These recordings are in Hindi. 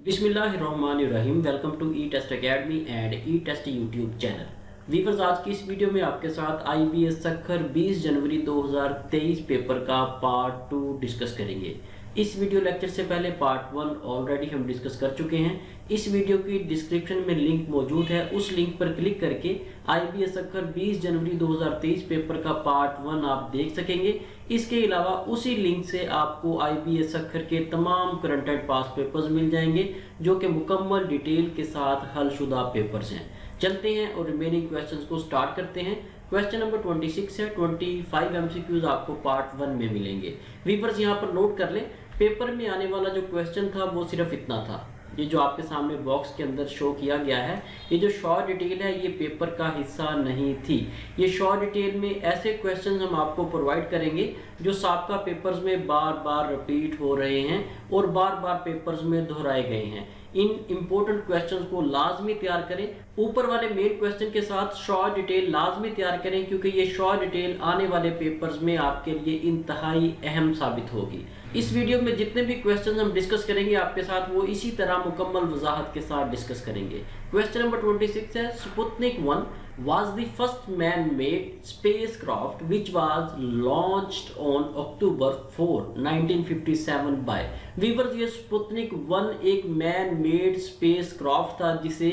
बिस्मिल्लाहिर्रहमानिर्रहीम। Welcome to E test academy and E test YouTube channel. Viewers, आज की इस वीडियो में आपके साथ IBS सखर 20 जनवरी 2023 पेपर का पार्ट 2 डिस्कस करेंगे। इस वीडियो लेक्चर से पहले पार्ट 1 ऑलरेडी हम डिस्कस कर चुके हैं। इस वीडियो की डिस्क्रिप्शन में लिंक मौजूद है, उस लिंक पर क्लिक करके IBS सखर 20 जनवरी 2023 पेपर का पार्ट 1 आप देख सकेंगे। इसके अलावा उसी लिंक से आपको IBS सखर के तमाम करंट एंड पास पेपर्स मिल जाएंगे, जो कि मुकम्मल डिटेल के साथ हलशुदा पेपर्स हैं। चलते हैं और रिमेनिंग क्वेश्चंस को स्टार्ट करते हैं। क्वेश्चन नंबर 26 है। 25 MCQs आपको पार्ट 1 में मिलेंगे। वीवर्स, यहाँ पर नोट कर लें, पेपर में आने वाला जो क्वेश्चन था वो सिर्फ इतना था। ये जो आपके सामने बॉक्स के अंदर शो किया गया है, ये जो शॉर्ट डिटेल है, ये पेपर का हिस्सा नहीं थी। ये शॉर्ट डिटेल में ऐसे क्वेश्चंस हम आपको प्रोवाइड करेंगे जो साबका पेपर्स में बार बार रिपीट हो रहे हैं और बार बार पेपर्स में दोहराए गए हैं। इन इंपॉर्टेंट क्वेश्चंस को लाजमी तैयार करें। ऊपर वाले मेन क्वेश्चन के साथ शॉर्ट डिटेल लाजमी तैयार करें, क्योंकि ये शॉर्ट डिटेल आने वाले पेपर्स में आपके लिए इंतहाई अहम साबित होगी। इस वीडियो में जितने भी क्वेश्चन हम डिस्कस करेंगे आपके साथ, वो इसी तरह मुकम्मल वजाहत के साथ डिस्कस करेंगे। क्वेश्चन नंबर 26 है। Sputnik 1 was the first man-made spacecraft which was launched on October 4, 1957 by। Viewers, ये स्पुतनिक 1 एक मैन मेड स्पेसक्राफ्ट था जिसे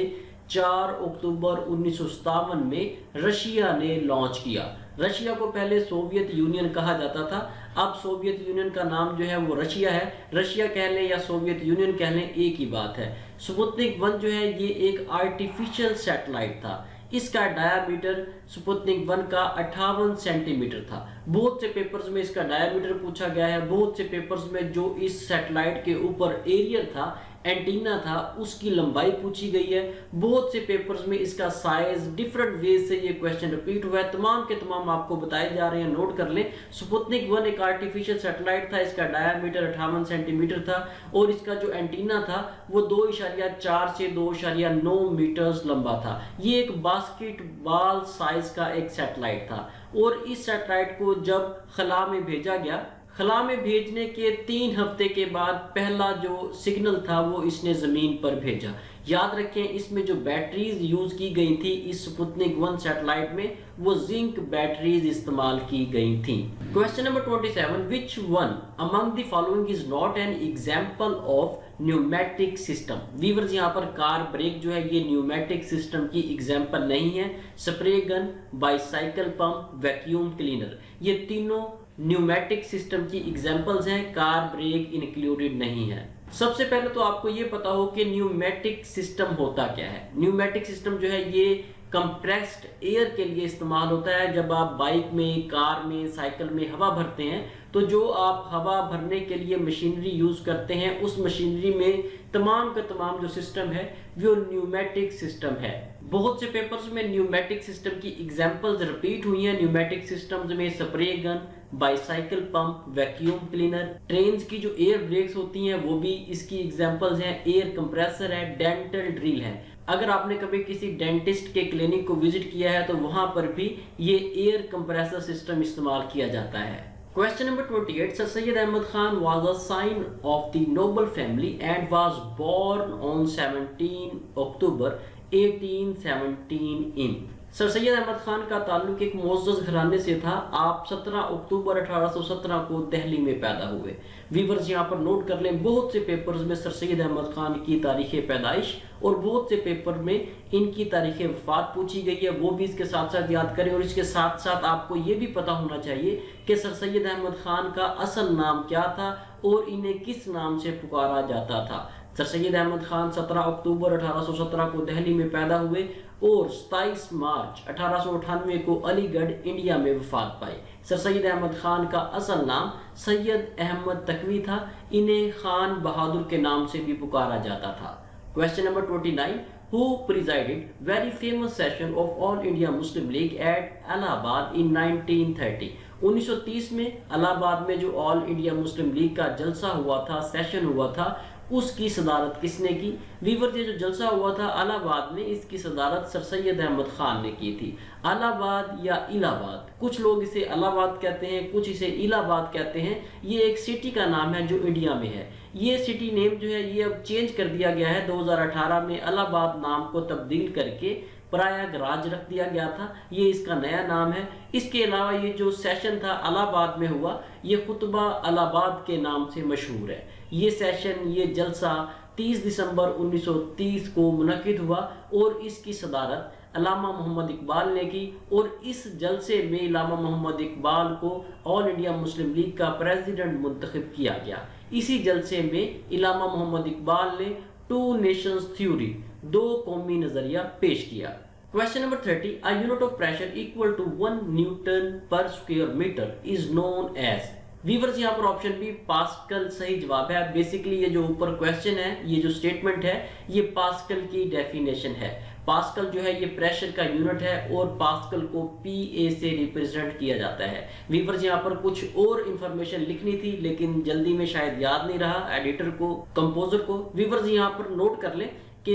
4 अक्टूबर 1957 में रशिया ने लॉन्च किया। रशिया को पहले सोवियत यूनियन कहा जाता था, अब सोवियत यूनियन का नाम जो है वो रशिया है। रशिया कह लें या सोवियत यूनियन कह लें, एक ही बात है। स्पुतनिक 1 जो है ये एक आर्टिफिशियल सैटेलाइट था। इसका डायामीटर स्पुतनिक 1 का 58 सेंटीमीटर था। बहुत से पेपर्स में इसका डायामीटर पूछा गया है। बहुत से पेपर्स में जो इस सैटेलाइट के ऊपर एरियल था, एंटीना था, उसकी लंबाई पूछी गई है। बहुत से पेपर्स में इसका साइज डिफरेंट वेज से ये क्वेश्चन रिपीट हुआ है। तमाम के तमाम आपको बताए जा रहे हैं, नोट कर लें। स्पुतनिक 1 एक आर्टिफिशियल सैटेलाइट था। इसका डायामीटर 58 सेंटीमीटर था और इसका जो एंटीना था वो 2.4 से 2.9 मीटर्स लंबा था। ये एक बास्केटबॉल साइज का एक सैटेलाइट था और इस सैटेलाइट को जब खला में भेजा गया, खला में भेजने के 3 हफ्ते के बाद पहला जो सिग्नल था वो इसने जमीन पर भेजा। याद रखें, इसमें जो बैटरीज यूज की गई थी इस स्पुतनिक 1 सैटेलाइट में, वो जिंक बैटरीज इस्तेमाल की गई थी। Question number 27, which one among the following is not an example of pneumatic system. Viewers, यहाँ पर कार ब्रेक जो है ये न्यूमेटिक सिस्टम की एग्जांपल नहीं है। Spray gun, bicycle pump, vacuum cleaner, ये तीनों न्यूमेटिक सिस्टम की एग्जांपल्स हैं। कार ब्रेक इंक्लूडेड नहीं है। सबसे पहले तो आपको ये पता हो कि न्यूमेटिक सिस्टम होता क्या है। न्यूमेटिक सिस्टम जो है ये कंप्रेस्ड एयर के लिए इस्तेमाल होता है। जब आप बाइक में, कार में, साइकिल में हवा भरते हैं तो जो आप हवा भरने के लिए मशीनरी यूज करते हैं, उस मशीनरी में तमाम का तमाम जो सिस्टम है वो न्यूमेटिक सिस्टम है। बहुत से पेपर्स में न्यूमेटिक सिस्टम की एग्जांपल्स रिपीट हुई हैं। न्यूमेटिक सिस्टम्स में spray gun, bicycle pump, vacuum cleaner, trains की जो एयर ब्रेक्स होती हैं वो भी इसकी एग्जांपल्स हैं। एयर कंप्रेसर है, डेंटल ड्रिल है। अगर आपने कभी किसी डेंटिस्ट के क्लिनिक को विजिट किया है तो वहां पर भी ये एयर कंप्रेसर सिस्टम इस्तेमाल किया जाता है। Question number 28. Sir Syed Ahmad Khan was a son of the noble family and was born on 17 October 1817 in। Sir Syed Ahmad Khan का ताल्लुक एक मुअज़्ज़ज़ घराने से था। आप 17 अक्टूबर 1817 को दिल्ली में पैदा हुए। वीवर्स, यहाँ पर नोट कर लें, बहुत से पेपर्स में सर सैयद अहमद खान की तारीख़ पैदाइश और बहुत से पेपर में इनकी तारीख़ वफ़ात पूछी गई है, वो भी इसके साथ साथ याद करें। और इसके साथ साथ आपको ये भी पता होना चाहिए कि सर सैयद अहमद खान का असल नाम क्या था और इन्हें किस नाम से पुकारा जाता था। सर सैयद अहमद खान 17 अक्टूबर 1817 को दिल्ली में पैदा हुए और 27 मार्च 1898 को अलीगढ़ इंडिया में वफात पाई। सर सैयद अहमद खान का असल नाम सैयद अहमद तकवी था। इन्हें खान बहादुर के नाम से भी पुकारा जाता था। Question number 29, who presided very famous session of All India Muslim League at Allahabad in 1930। 1930 में इलाहाबाद में जो ऑल इंडिया मुस्लिम लीग का जलसा हुआ था, सेशन हुआ था, उसकी सदारत किसने की? वीवर, ये जो जलसा हुआ था इलाहाबाद में, इसकी सदारत सर सैयद अहमद खान ने की थी। इलाहाबाद या इलाहाबाद, कुछ लोग इसे इलाहाबाद कहते हैं, कुछ इसे इलाहाबाद कहते हैं। ये एक सिटी का नाम है जो इंडिया में है। ये सिटी नेम जो है ये अब चेंज कर दिया गया है। 2018 में इलाहाबाद नाम को तब्दील करके प्रयागराज रख दिया गया था, ये इसका नया नाम है। इसके अलावा ये जो सेशन था इलाहाबाद में हुआ, ये खुतबा इलाहाबाद के नाम से मशहूर है। ये सेशन, ये जलसा 30 दिसंबर 1930 को मुनक्किद हुआ और इसकी सदारत अल्लामा मोहम्मद इकबाल ने की। और इस जलसे में अल्लामा मोहम्मद इकबाल को ऑल इंडिया मुस्लिम लीग का प्रेसिडेंट मुंतखब किया गया। इसी जलसे में अल्लामा मोहम्मद इकबाल ने टू नेशंस थ्योरी, दो कौमी नजरिया पेश किया। Question number 30, a unit of pressure equal to 1 newton per square metre is known as. Viewers यहाँ पर ऑप्शन बी पास्कल सही जवाब है। बेसिकली ये जो ऊपर क्वेश्चन है, ये जो स्टेटमेंट है, ये पास्कल की डेफिनेशन है। पास्कल जो है ये प्रेशर का यूनिट है और पास्कल को पीए से रिप्रेजेंट किया जाता है। वीवर्स यहाँ पर कुछ और इंफॉर्मेशन लिखनी थी लेकिन जल्दी में शायद याद नहीं रहा एडिटर को, कंपोजर को। वीवर्स यहाँ पर नोट कर लें कि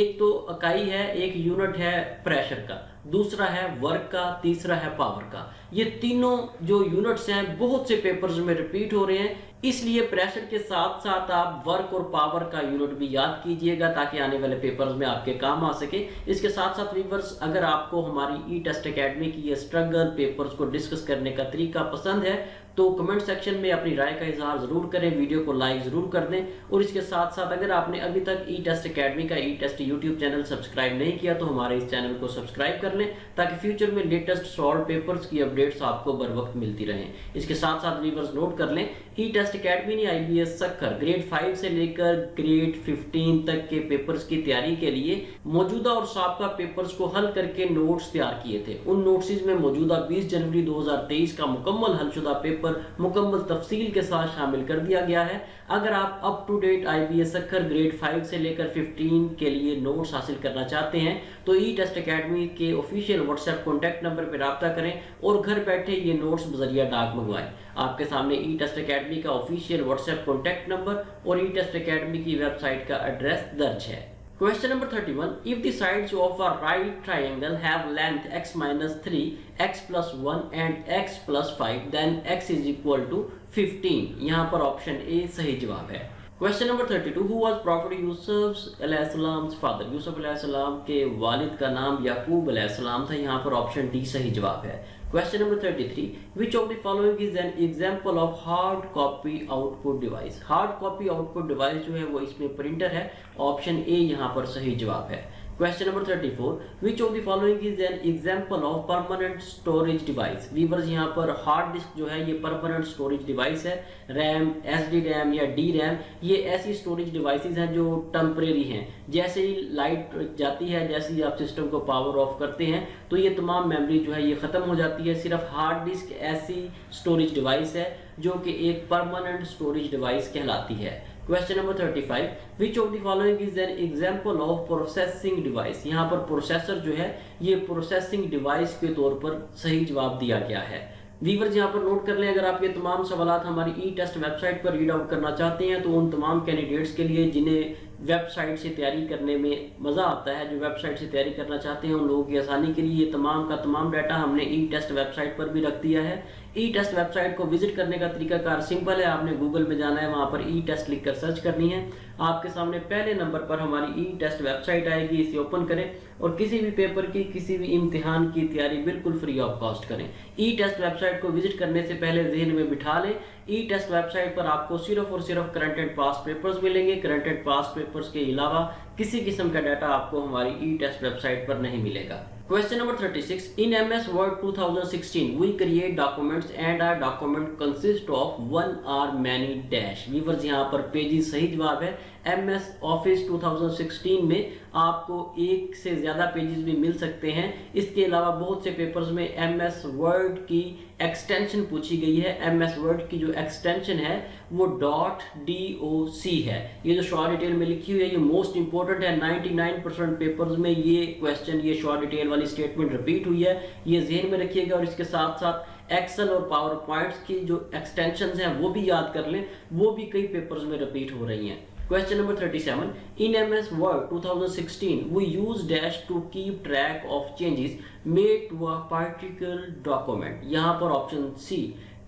एक तो इकाई है, एक यूनिट है प्रेशर का, दूसरा है वर्क का, तीसरा है पावर का। ये तीनों जो यूनिट्स हैं बहुत से पेपर्स में रिपीट हो रहे हैं, इसलिए प्रेशर के साथ साथ आप वर्क और पावर का यूनिट भी याद कीजिएगा ताकि आने वाले पेपर्स में आपके काम आ सके। इसके साथ साथ व्यूअर्स, अगर आपको हमारी ई टेस्ट एकेडमी की ये स्ट्रगल पेपर्स को डिस्कस करने का तरीका पसंद है तो कमेंट सेक्शन में अपनी राय का इजहार जरूर करें, वीडियो को लाइक जरूर कर दें। और इसके साथ साथ अगर आपने अभी तक ई टेस्ट एकेडमी का ई टेस्ट यूट्यूब चैनल सब्सक्राइब नहीं किया तो हमारे इस चैनल को सब्सक्राइब कर लें ताकि फ्यूचर में लेटेस्ट सॉल्व पेपर्स की अपडेट्स आपको बर वक्त मिलती रहें। इसके साथ साथ व्यूअर्स नोट कर लें, ई टेस्ट एकेडमी ने IBS सक्खर ग्रेड 5 से लेकर ग्रेड 15 तक के पेपर्स की तैयारी के लिए मौजूदा और साबका पेपर्स को हल करके नोट्स तैयार किए थे। उन नोट्स में मौजूदा 20 जनवरी 2023 का मुकम्मल हलशुदा पेपर मुकम्मल तफसील के साथ शामिल कर दिया गया है। अगर आप up to date IBS Sukkur grade 5 से लेकर 15 के लिए नोट्स हासिल करना चाहते हैं तो ई टेस्ट एकेडमी के ऑफिशियल व्हाट्सएप कॉन्टैक्ट नंबर पर राब्ता करें और घर बैठे ये नोट्स बजरिया डाक मंगवाएं। आपके सामने ई टेस्ट एकेडमी का ऑफिशियल व्हाट्सएप कॉन्टैक्ट नंबर और ई टेस्ट एकेडमी की वेबसाइट का एड्रेस दर्ज है। Question number 31. If the sides of a right triangle have length x minus 3, x plus 1 and x plus 5, then x is equal to 15. यहाँ पर ऑप्शन ए सही जवाब है। Question number 32. Who was Prophet Yusuf अलैहिस्सलाम's father? Yusuf अलैहिस्सलाम के वालिद का नाम याकूब अलैहिस्सलाम था। यहाँ पर ऑप्शन डी सही जवाब है। Question number 33. Which of the following is an example of hard copy output device? Hard copy output device जो है वो इसमें प्रिंटर है। ऑप्शन ए यहाँ पर सही जवाब है। Question number 34. Which of the following is an example of permanent storage device? Viewers यहाँ पर हार्ड डिस्क जो है ये परमानेंट स्टोरेज डिवाइस है। रैम, SD रैम या डी रैम ये ऐसी स्टोरेज डिवाइसेस हैं जो टेम्परेरी हैं। जैसे ही लाइट जाती है, जैसे ही आप सिस्टम को पावर ऑफ करते हैं तो ये तमाम मेमोरी जो है ये ख़त्म हो जाती है। सिर्फ हार्ड डिस्क ऐसी स्टोरेज डिवाइस है जो कि एक परमानेंट स्टोरेज डिवाइस कहलाती है। Question number 35. Which of the following is an example of processing device? यहाँ पर प्रोसेसर जो है ये प्रोसेसिंग डिवाइस के तौर पर सही जवाब दिया गया है। वीवर्स यहाँ पर नोट कर लें, अगर आप ये तमाम सवालात हमारी ई टेस्ट वेबसाइट पर रीड आउट करना चाहते हैं तो उन तमाम कैंडिडेट्स के लिए जिन्हें वेबसाइट से तैयारी करने में मज़ा आता है, जो वेबसाइट से तैयारी करना चाहते हैं, उन लोगों की आसानी के लिए ये तमाम का तमाम डाटा हमने ई टेस्ट वेबसाइट पर भी रख दिया है। ई टेस्ट वेबसाइट को विजिट करने का तरीकाकार सिंपल है। आपने गूगल में जाना है, वहाँ पर ई टेस्ट लिख कर सर्च करनी है। आपके सामने पहले नंबर पर हमारी ई टेस्ट वेबसाइट आएगी, इसे ओपन करें और किसी भी पेपर की, किसी भी इम्तिहान की तैयारी बिल्कुल फ्री ऑफ कॉस्ट करें। ई टेस्ट वेबसाइट को विजिट करने से पहले जहन में बिठा लें, ई टेस्ट वेबसाइट पर आपको सिर्फ और सिर्फ करंट एंड पास्ट पेपर्स मिलेंगे। करंट एंड पास्ट पेपर्स के अलावा किसी किस्म का डाटा आपको हमारी ई टेस्ट वेबसाइट पर नहीं मिलेगा। Question number 36. In MS Word 2016, we create documents and our document consists of one or many dash. Viewers यहाँ पर पेजेस सही जवाब है। MS Office 2016 में आपको एक से ज़्यादा पेजेस भी मिल सकते हैं। इसके अलावा बहुत से पेपर्स में MS Word की एक्सटेंशन पूछी गई है। MS Word की जो एक्सटेंशन है वो .doc है। ये जो शॉर्ट डिटेल में लिखी हुई है ये मोस्ट इंपॉर्टेंट है। 99% पेपर्स में ये क्वेश्चन, ये शॉर्ट डिटेल वाली स्टेटमेंट रिपीट हुई है, ये ज़हन में रखिएगा। और इसके साथ साथ एक्सेल और पावर पॉइंट्स की जो एक्सटेंशंस हैं वो भी याद कर लें, वो भी कई पेपर्स में रिपीट हो रही हैं। Question number 37. In MS Word 2016, we use dash to keep track of changes made to a particular document. यहाँ पर ऑप्शन सी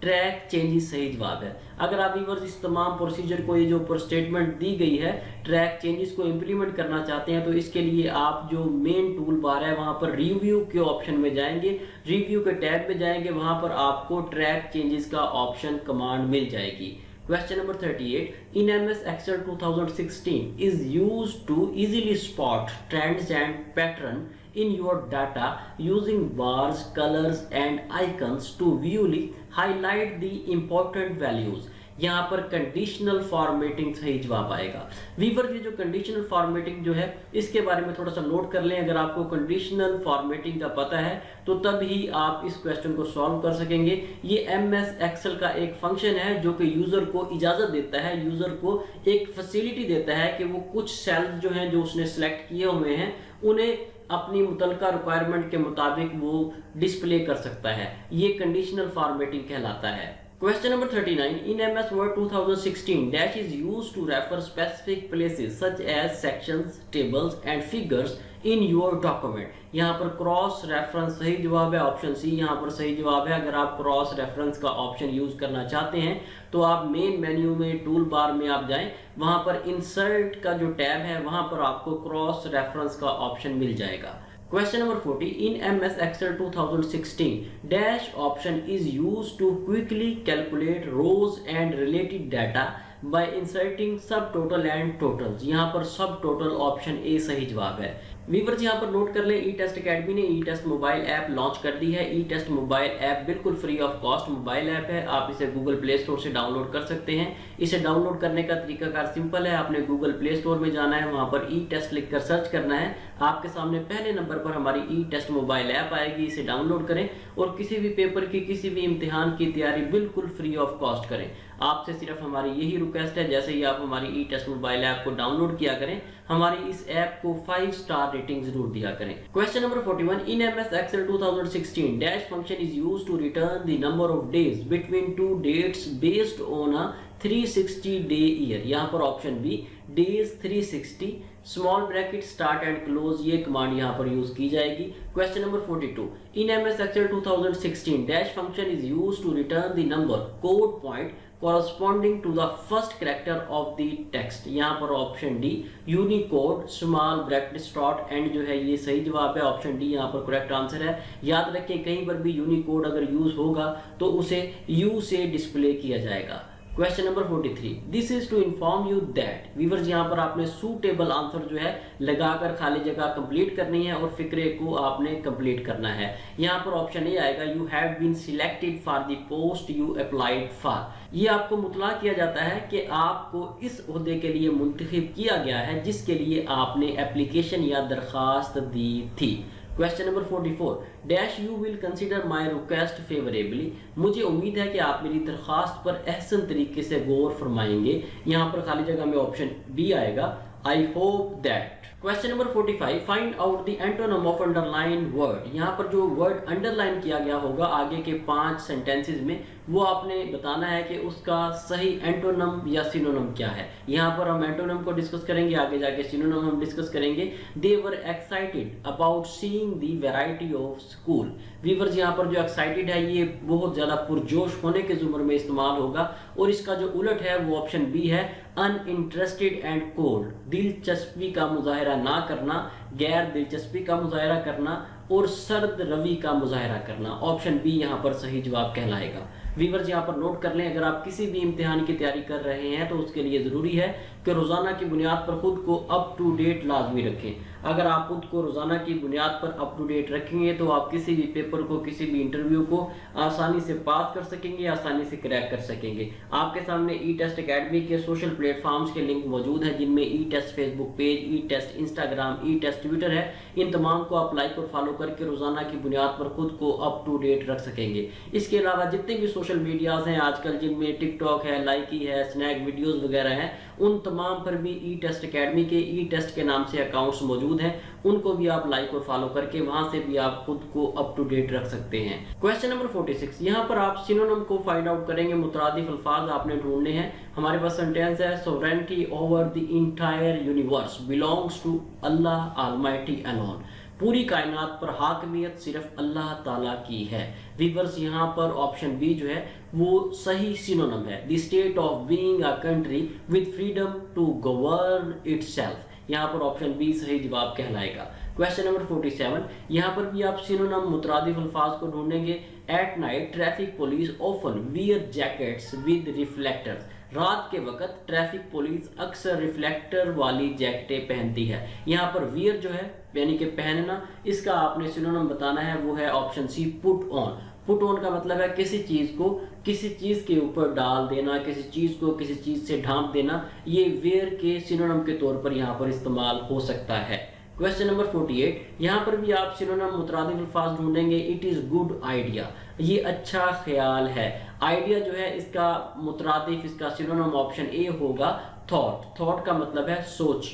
ट्रैक चेंजेस सही जवाब है। अगर आप व्यूअर्स इस तमाम प्रोसीजर को, ये जो ऊपर स्टेटमेंट दी गई है, ट्रैक चेंजेस को इंप्लीमेंट करना चाहते हैं तो इसके लिए आप जो मेन टूल बार है वहां पर रिव्यू के ऑप्शन में जाएंगे, रिव्यू के टैब में जाएंगे, वहां पर आपको ट्रैक चेंजेस का ऑप्शन कमांड मिल जाएगी। Question number 38. In MS Excel 2016 is used to easily spot trends and pattern in your data using bars, colors and icons to visually highlight the important values. यहाँ पर कंडीशनल फॉर्मेटिंग सही जवाब आएगा। वीवर ये जो कंडीशनल फॉर्मेटिंग जो है इसके बारे में थोड़ा सा नोट कर लें। अगर आपको कंडीशनल फॉर्मेटिंग का पता है तो तब ही आप इस क्वेश्चन को सॉल्व कर सकेंगे। ये एमएस एक्सेल का एक फंक्शन है जो कि यूजर को इजाजत देता है, यूजर को एक फैसिलिटी देता है कि वो कुछ सेल्स जो हैं जो उसने सेलेक्ट किए हुए हैं उन्हें अपनी मुतलका रिक्वायरमेंट के मुताबिक वो डिस्प्ले कर सकता है। ये कंडीशनल फॉर्मेटिंग कहलाता है। Question number 39. In MS Word 2016, dash is used to refer specific places such as sections, tables and figures in your document. यहाँ पर क्रॉस रेफरेंस सही जवाब है, ऑप्शन सी यहाँ पर सही जवाब है। अगर आप क्रॉस रेफरेंस का ऑप्शन यूज करना चाहते हैं तो आप मेन मेन्यू में टूल बार में आप जाएं, वहां पर इंसर्ट का जो टैब है वहां पर आपको क्रॉस रेफरेंस का ऑप्शन मिल जाएगा। Question number 40. In MS Excel 2016, dash option is used to quickly calculate rows and related data by inserting subtotal and totals. यहाँ पर subtotal ऑप्शन ए सही जवाब है। व्यूअर्स यहाँ पर नोट कर लें, ई टेस्ट अकेडमी ने ई टेस्ट मोबाइल ऐप लॉन्च कर दी है। ई टेस्ट मोबाइल ऐप बिल्कुल free of cost mobile app है। आप इसे गूगल प्ले स्टोर से डाउनलोड कर सकते हैं। इसे डाउनलोड करने का तरीकाकार सिंपल है। आपने गूगल प्ले स्टोर में जाना है, वहां पर ई टेस्ट लिखकर सर्च करना है। आपके सामने पहले नंबर पर हमारी ई टेस्ट मोबाइल ऐप आएगी। इसे डाउनलोड करें और किसी भी पेपर की, किसी भी इम्तिहान की तैयारी बिल्कुल फ्री ऑफ कॉस्ट करें। आपसे सिर्फ हमारी यही रिक्वेस्ट है, जैसे ही आप हमारी ई टेस्ट मोबाइल ऐप को डाउनलोड किया करें, हमारी इस ऐप को 5 स्टार रेटिंग जरूर दिया करें। Question number 41. In MS Excel 2016 dash function is used to return the number of days between two dates based on a 360 day year. यहाँ पर option B days 360 small bracket start and close, ये कमांड यहाँ पर यूज की जाएगी। Question number 42. In MS Excel 2016 dash function is used to return the number code point corresponding to the first character of the text। यहाँ पर option D Unicode small bracket start and जो है ये सही जवाब है। ऑप्शन डी यहाँ पर करेक्ट आंसर है। याद रखें कहीं पर भी यूनिकोड अगर यूज होगा तो उसे यू से डिस्प्ले किया जाएगा। Question number 43. This is to inform you that. Viewers यहाँ पर आपने सूटेबल आंसर जो है लगाकर खाली जगह कंप्लीट करनी है और फिक्रे को आपने कंप्लीट करना है। यहाँ पर ऑप्शन ए आएगा you have been selected for the post you applied for. ये आपको मुतला किया जाता है कि आपको इस ओहदे के लिए मुंतखब किया गया है जिसके लिए आपने एप्लीकेशन या दरखास्त दी थी। Question number 44. Dash you will consider my request favourably. मुझे उम्मीद है कि आप मेरी दरखास्त पर एहसन तरीके से गौर फरमाएंगे। यहाँ पर खाली जगह में ऑप्शन बी आएगा I hope that. Question number 45. Find out the antonym of underline word. यहाँ पर जो वर्ड अंडरलाइन किया गया होगा आगे के 5 सेंटेंसेस में, वो आपने बताना है कि उसका सही एंटोनिम या सिनोनिम क्या है। यहाँ पर हम एंटोनिम को डिस्कस करेंगे, आगे जाके सिनोनिम हम डिस्कस करेंगे। They were excited about seeing the variety of school. Viewers यहाँ पर जो एक्साइटेड है ये बहुत ज्यादा पुरजोश होने के जुमर में इस्तेमाल होगा और इसका जो उलट है वो ऑप्शन बी है अनइंटरेस्टेड एंड कोल्ड। दिलचस्पी का मुजाहरा ना करना, गैर दिलचस्पी का मुजाहरा करना और सर्द रवि का मुजाहरा करना। ऑप्शन बी यहाँ पर सही जवाब कहलाएगा। व्यूअर्स यहाँ पर नोट कर लें, अगर आप किसी भी इम्तिहान की तैयारी कर रहे हैं तो उसके लिए ज़रूरी है कि रोज़ाना की बुनियाद पर खुद को अप टू डेट लाजमी रखें। अगर आप खुद को रोज़ाना की बुनियाद पर अप टू डेट रखेंगे तो आप किसी भी पेपर को, किसी भी इंटरव्यू को आसानी से पास कर सकेंगे, आसानी से क्रैक कर सकेंगे। आपके सामने ई टेस्ट अकेडमी के सोशल प्लेटफॉर्म्स के लिंक मौजूद है जिनमें ई टेस्ट फेसबुक पेज, ई टेस्ट इंस्टाग्राम, ई टेस्ट ट्विटर है। इन तमाम को आप लाइक और फॉलो करके रोज़ाना की बुनियाद पर खुद को अप टू डेट रख सकेंगे। इसके अलावा जितने भी सोशल मीडियाज हैं आजकल जिनमें टिकटॉक है, लाइकी है, स्नैक वीडियोस वगैरह हैं, उन तमाम पर भी ई टेस्ट अकेडमी के ई टेस्ट के नाम से अकाउंट्स मौजूद हैं। उनको भी आप लाइक और फॉलो करके वहां से भी आप खुद को अप टू डेट रख सकते हैं। Question number 46. यहाँ पर आप सिनोनिम को फाइंड आउट करेंगे। मुतरादिफ अल्फाज आपने ढूंढने हैं। हमारे पास सेंटेंस है sovereignty over the entire universe belongs to Allah almighty alone. पूरी कायनात पर हाकमियत सिर्फ अल्लाह ताला की है। वीवर्स यहाँ पर ऑप्शन बी जो है वो सही सिनोनिम है। The state of being a country with freedom to govern itself. यहाँ पर ऑप्शन बी सही जवाब कहलाएगा। क्वेश्चन नंबर 47, यहाँ पर भी आप सिनोनिम मुतरादिफ अल्फाज को ढूंढेंगे। At night traffic police often wear jackets with reflectors. रात के वक्त ट्रैफिक पुलिस अक्सर रिफ्लेक्टर वाली जैकेटें पहनती है। यहाँ पर वियर जो है यानी कि पहनना, इसका आपने सिनोनिम बताना है, वो है option C put on. Put on का मतलब है किसी चीज को किसी चीज के ऊपर डाल देना, किसी चीज को किसी चीज से ढांप देना। ये वेयर के सिनोनिम के तौर पर यहाँ पर इस्तेमाल हो सकता है। क्वेश्चन नंबर 48, यहाँ पर भी आप सिनोनिम मुतरादिफ अल्फाज ढूंढेंगे। इट इज गुड आइडिया, ये अच्छा ख्याल है। आइडिया जो है इसका मुतरादिफ, इसका सिनोनिम ऑप्शन ए होगा थॉट। थॉट का मतलब है सोच।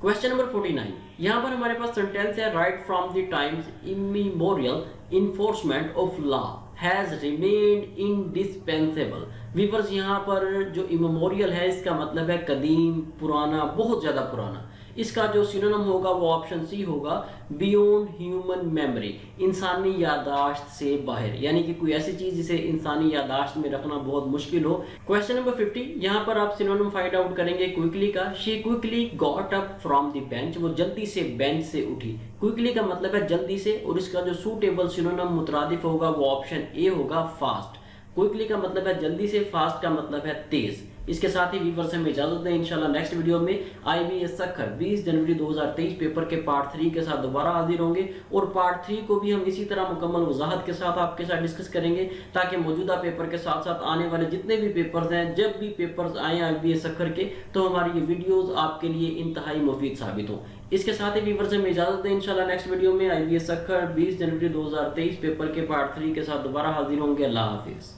क्वेश्चन नंबर 49, यहाँ पर हमारे पास सेंटेंस है right from the times immemorial enforcement of law has remained indispensable. Viewers यहाँ पर जो इमेमोरियल है इसका मतलब है कदीम, पुराना, बहुत ज्यादा पुराना। इसका जो सिनोनिम होगा वो ऑप्शन सी होगा बियॉन्ड ह्यूमन मेमोरी, इंसानी यादाश्त से बाहर, यानी कि कोई ऐसी चीज जिसे इंसानी यादाश्त में रखना बहुत मुश्किल हो। क्वेश्चन नंबर 50, यहाँ पर आप सिनोनिम फाइंड आउट करेंगे क्विकली का। She quickly got up from the bench, वो जल्दी से बेंच से उठी। क्विकली का मतलब है जल्दी से, और इसका जो सूटेबल सिनोनिम मुतरादिफ होगा वो ऑप्शन ए होगा फास्ट। क्विकली का मतलब है जल्दी से, फास्ट का मतलब है तेज। इसके साथ ही व्यूअर्स हमें इजाजत दें। इंशाल्लाह नेक्स्ट वीडियो में IBS सखर 20 जनवरी 2023 पेपर के पार्ट 3 के साथ दोबारा हाजिर होंगे, और पार्ट 3 को भी हम इसी तरह मुकम्मल वजाहत के साथ आपके साथ डिस्कस करेंगे, ताकि मौजूदा पेपर के साथ साथ आने वाले जितने भी पेपर्स हैं, जब भी पेपर्स आए IBS सखर के, तो हमारी ये वीडियोस आपके लिए इंतहाई मुफीद साबित हों। इसके साथ ही व्यूअर्स हमें इजाजत दें। इंशाल्लाह नेक्स्ट वीडियो में IBS सखर 20 जनवरी 2023 पेपर के पार्ट 3 के साथ दोबारा हाजिर होंगे। अल्लाह हाफिज।